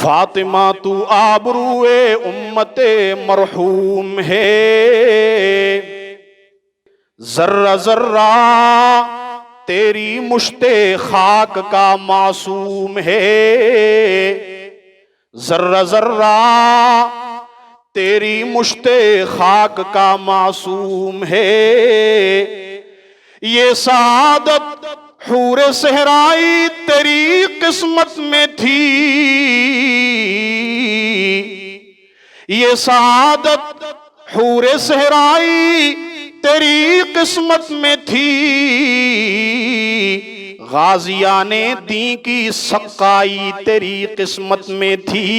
فاطمہ تو آبروئے امت مرحوم ہے، ذرہ ذرہ تیری مشت خاک کا معصوم ہے، ذرہ ذرہ تیری مشت خاک کا معصوم ہے۔ یہ سعادت حور صحرائی تیری قسمت میں تھی، یہ سعادت حور صحرائی تیری قسمت میں تھی، غازیان دین کی سقائی تیری قسمت میں تھی۔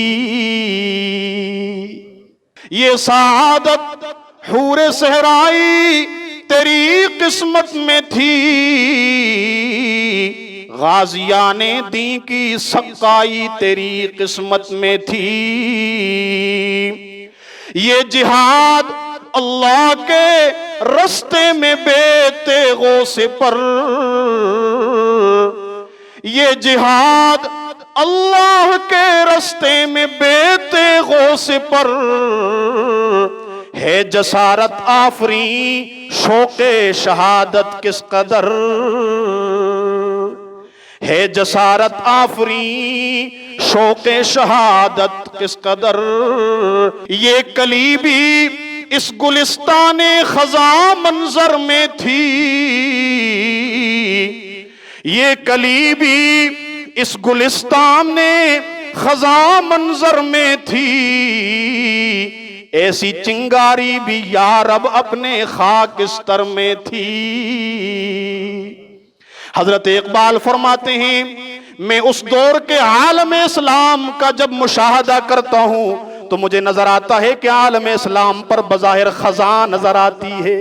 یہ سعادت حور صحرائی تیری قسمت میں تھی، غازیان دین کی سقائی تیری قسمت میں تھی۔ یہ جہاد اللہ کے رستے میں بے تیغوں سے پر، یہ جہاد اللہ کے رستے میں بے تیغوں سے پر، ہے جسارت آفریں شوق شہادت کس قدر، ہے جسارت آفریں شوق شہادت کس قدر۔ یہ کلی بھی اس گلستان خزاں منظر میں تھی، یہ کلی بھی اس گلستان خزاں منظر میں تھی، ایسی چنگاری بھی یا رب اپنے خاکستر میں تھی۔ حضرت اقبال فرماتے ہیں میں اس دور کے عالم اسلام کا جب مشاہدہ کرتا ہوں تو مجھے نظر آتا ہے کہ عالم اسلام پر بظاہر خزاں نظر آتی ہے،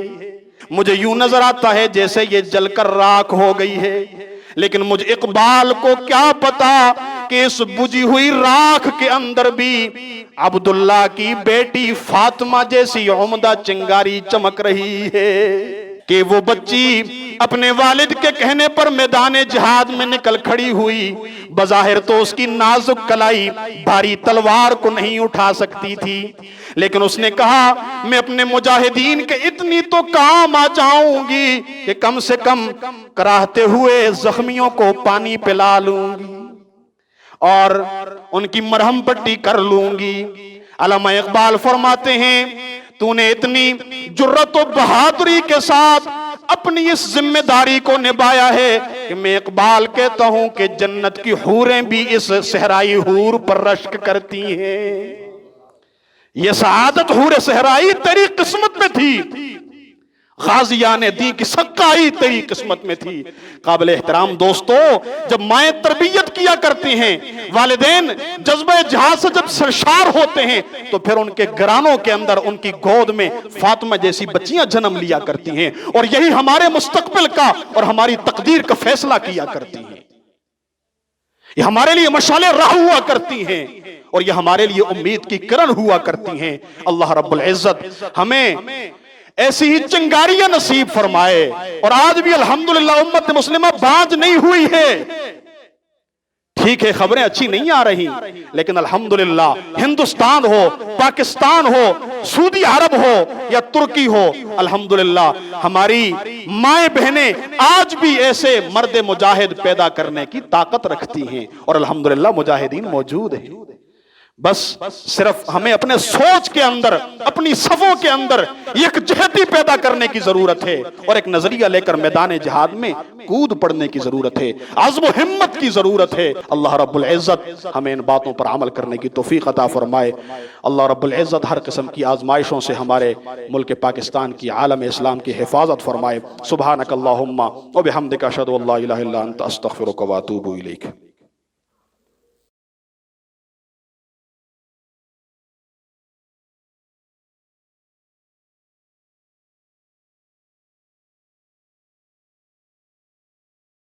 مجھے یوں نظر آتا ہے جیسے یہ جل کر راکھ ہو گئی ہے، لیکن مجھے اقبال کو کیا پتا کہ اس بجھی ہوئی راکھ کے اندر بھی عبداللہ کی بیٹی فاطمہ جیسی عمدہ چنگاری چمک رہی ہے، کہ وہ بچی اپنے والد کے کہنے پر میدان جہاد میں نکل کھڑی ہوئی، بظاہر تو اس کی نازک کلائی بھاری تلوار کو نہیں اٹھا سکتی تھی، لیکن اس نے کہا میں اپنے مجاہدین کے اتنی تو کام آ جاؤں گی کہ کم سے کم کراہتے ہوئے زخمیوں کو پانی پلا لوں گی اور ان کی مرہم پٹی کر لوں گی۔ علامہ اقبال فرماتے ہیں تو نے اتنی جرت و بہادری کے ساتھ اپنی اس ذمہ داری کو نبھایا ہے کہ میں اقبال کہتا ہوں کہ جنت کی حوریں بھی اس صحرائی حور پر رشک کرتی ہیں۔ یہ سعادت حور صحرائی تیری قسمت میں تھی، غازیان دین کی سقائی تیری قسمت میں تھی۔ قابل احترام دوستو، جب مائیں تربیت کیا کرتی ہیں، والدین جذبہ جہاد سے جب سرشار ہوتے ہیں تو پھر ان کے گرانوں کے اندر ان کی گود میں فاطمہ جیسی بچیاں جنم لیا کرتی ہیں، اور یہی ہمارے مستقبل کا اور ہماری تقدیر کا فیصلہ کیا کرتی ہیں، یہ ہمارے لیے مشعل راہ ہوا کرتی ہیں، اور یہ ہمارے لیے امید کی کرن ہوا کرتی ہیں۔ اللہ رب العزت ہمیں ایسی ہی چنگاریاں نصیب فرمائے، اور آج بھی الحمدللہ امت مسلمہ باز نہیں ہوئی ہے۔ ٹھیک ہے خبریں اچھی نہیں آ رہی، لیکن الحمدللہ ہندوستان ہو، پاکستان ہو، سعودی عرب ہو یا ترکی ہو، الحمدللہ ہماری مائیں بہنیں آج بھی ایسے مرد مجاہد پیدا کرنے کی طاقت رکھتی ہیں، اور الحمدللہ مجاہدین موجود ہیں۔ بس صرف ہمیں اپنے سوچ کے اندر، اپنی صفوں کے اندر یک جہتی پیدا کرنے کی ضرورت ہے، اور ایک نظریہ لے کر میدان جہاد میں کود پڑنے کی ضرورت ہے، عزم و ہمت کی ضرورت ہے۔ اللہ رب العزت ہمیں ان باتوں پر عمل کرنے کی توفیق عطا فرمائے۔ اللہ رب العزت ہر قسم کی آزمائشوں سے ہمارے ملک پاکستان کی، عالم اسلام کی حفاظت فرمائے۔ سبحانک اللہم و بحمدک اشہد ان لا الہ الا انت استغفرک و اتوب الیک۔